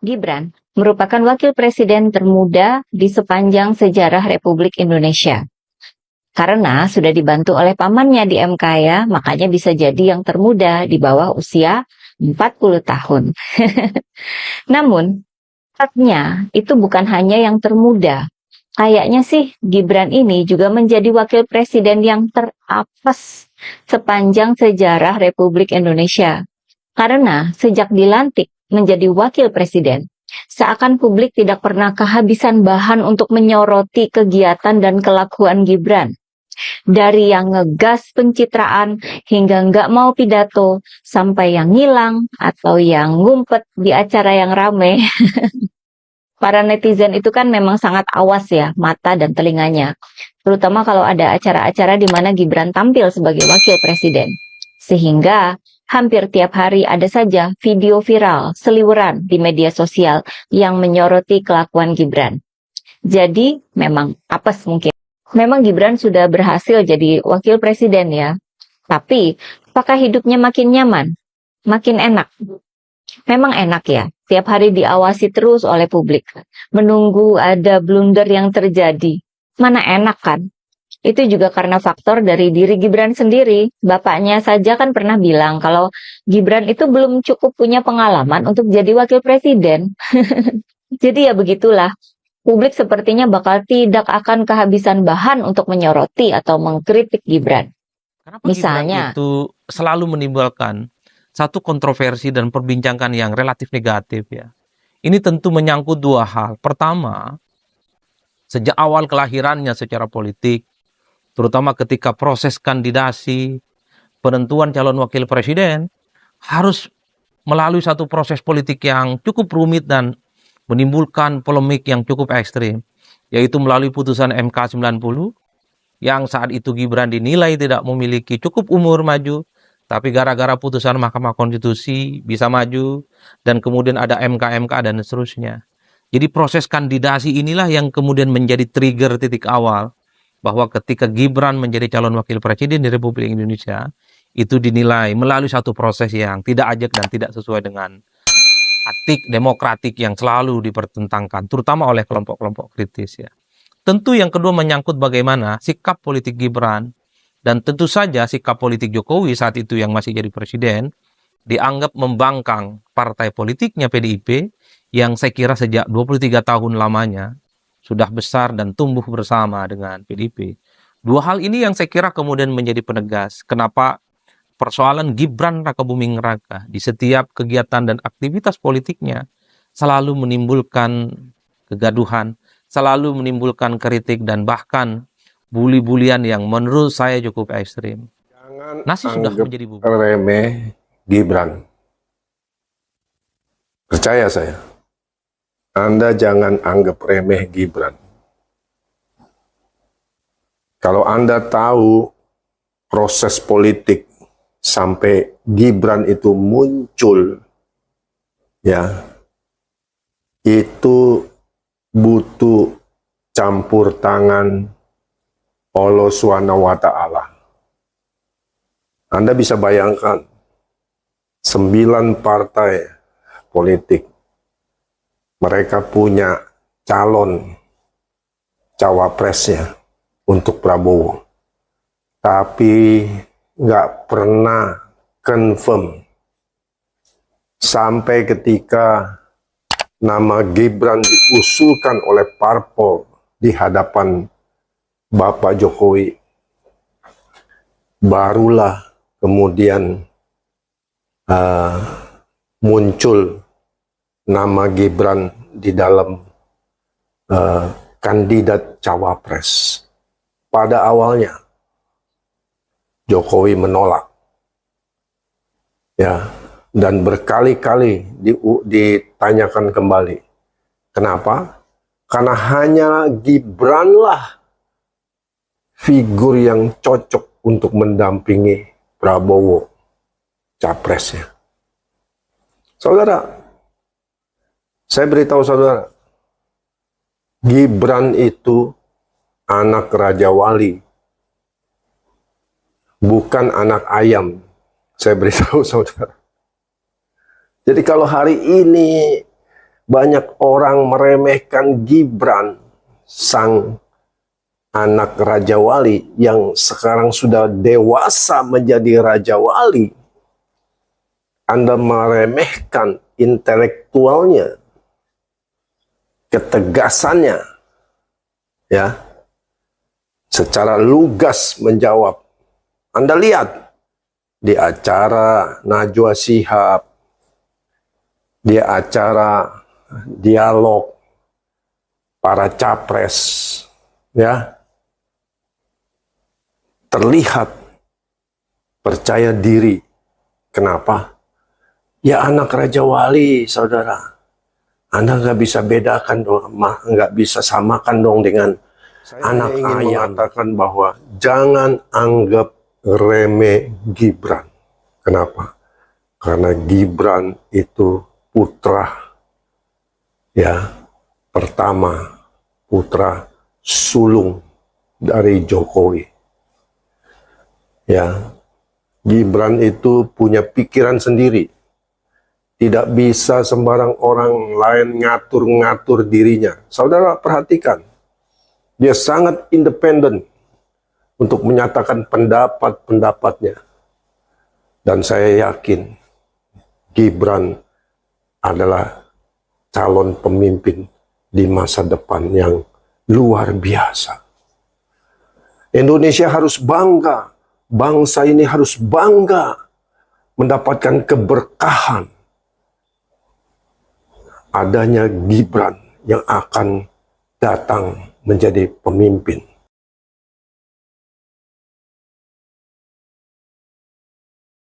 Gibran merupakan wakil presiden termuda di sepanjang sejarah Republik Indonesia. Karena sudah dibantu oleh pamannya di MK ya, makanya bisa jadi yang termuda di bawah usia 40 tahun. Namun, faktanya itu bukan hanya yang termuda. Kayaknya sih Gibran ini juga menjadi wakil presiden yang terapes sepanjang sejarah Republik Indonesia. Karena sejak dilantik menjadi wakil presiden, seakan publik tidak pernah kehabisan bahan untuk menyoroti kegiatan dan kelakuan Gibran. Dari yang ngegas pencitraan hingga nggak mau pidato, sampai yang ngilang atau yang ngumpet di acara yang rame. Para netizen itu kan memang sangat awas ya, mata dan telinganya. Terutama kalau ada acara-acara di mana Gibran tampil sebagai wakil presiden. Sehingga hampir tiap hari ada saja video viral seliweran di media sosial yang menyoroti kelakuan Gibran. Jadi memang apes mungkin. Memang Gibran sudah berhasil jadi wakil presiden ya. Tapi apakah hidupnya makin nyaman? Makin enak? Memang enak ya, tiap hari diawasi terus oleh publik. Menunggu ada blunder yang terjadi. Mana enak kan? Itu juga karena faktor dari diri Gibran sendiri. Bapaknya saja kan pernah bilang kalau Gibran itu belum cukup punya pengalaman untuk jadi wakil presiden. Jadi ya begitulah. Publik sepertinya bakal tidak akan kehabisan bahan untuk menyoroti atau mengkritik Gibran. Kenapa Gibran Misalnya, itu selalu menimbulkan satu kontroversi dan perbincangan yang relatif negatif ya? Ini tentu menyangkut dua hal. Pertama, sejak awal kelahirannya secara politik, terutama ketika proses kandidasi, penentuan calon wakil presiden, harus melalui satu proses politik yang cukup rumit dan menimbulkan polemik yang cukup ekstrim, yaitu melalui putusan MK 90, yang saat itu Gibran dinilai tidak memiliki cukup umur maju, tapi gara-gara putusan Mahkamah Konstitusi bisa maju, dan kemudian ada MK-MK dan seterusnya. Jadi proses kandidasi inilah yang kemudian menjadi trigger titik awal, bahwa ketika Gibran menjadi calon wakil presiden di Republik Indonesia, itu dinilai melalui satu proses yang tidak ajak dan tidak sesuai dengan etik demokratik yang selalu dipertentangkan, terutama oleh kelompok-kelompok kritis ya. Tentu yang kedua menyangkut bagaimana sikap politik Gibran, dan tentu saja sikap politik Jokowi saat itu yang masih jadi presiden, dianggap membangkang partai politiknya PDIP, yang saya kira sejak 23 tahun lamanya sudah besar dan tumbuh bersama dengan PDIP. Dua hal ini yang saya kira kemudian menjadi penegas kenapa persoalan Gibran Rakabuming Raka di setiap kegiatan dan aktivitas politiknya selalu menimbulkan kegaduhan, selalu menimbulkan kritik dan bahkan bully-bulian yang menurut saya cukup ekstrim. Jangan Nasi sudah anggap menjadi bubur. remeh Gibran. Percaya saya. Anda jangan anggap remeh Gibran. Kalau Anda tahu proses politik sampai Gibran itu muncul, ya, itu butuh campur tangan Allah Subhanahu wa Ta'ala. Anda bisa bayangkan 9 partai politik, mereka punya calon cawapresnya untuk Prabowo, tapi nggak pernah confirm sampai ketika nama Gibran diusulkan oleh parpol di hadapan Bapak Jokowi, barulah kemudian muncul nama Gibran di dalam kandidat cawapres. Pada awalnya Jokowi menolak, ya, dan berkali-kali ditanyakan kembali. Kenapa? Karena hanya Gibranlah figur yang cocok untuk mendampingi Prabowo capresnya. Saudara, saya beritahu saudara, Gibran itu anak Raja Wali, bukan anak ayam. Saya beritahu saudara. Jadi kalau hari ini banyak orang meremehkan Gibran, sang anak Raja Wali yang sekarang sudah dewasa menjadi Raja Wali. Anda meremehkan intelektualnya, ketegasannya, ya, secara lugas menjawab. Anda lihat di acara Najwa Shihab, di acara dialog para capres, ya, terlihat percaya diri. Kenapa? Ya anak Raja Wali, saudara. Anda nggak bisa bedakan dong, nggak bisa samakan dong dengan anak ayam. Mengatakan bahwa jangan anggap remeh Gibran. Kenapa? Karena Gibran itu putra, ya, pertama, putra sulung dari Jokowi. Ya, Gibran itu punya pikiran sendiri. Tidak bisa sembarang orang lain ngatur-ngatur dirinya. Saudara perhatikan, dia sangat independen untuk menyatakan pendapat-pendapatnya. Dan saya yakin Gibran adalah calon pemimpin di masa depan yang luar biasa. Indonesia harus bangga, bangsa ini harus bangga mendapatkan keberkahan adanya Gibran yang akan datang menjadi pemimpin.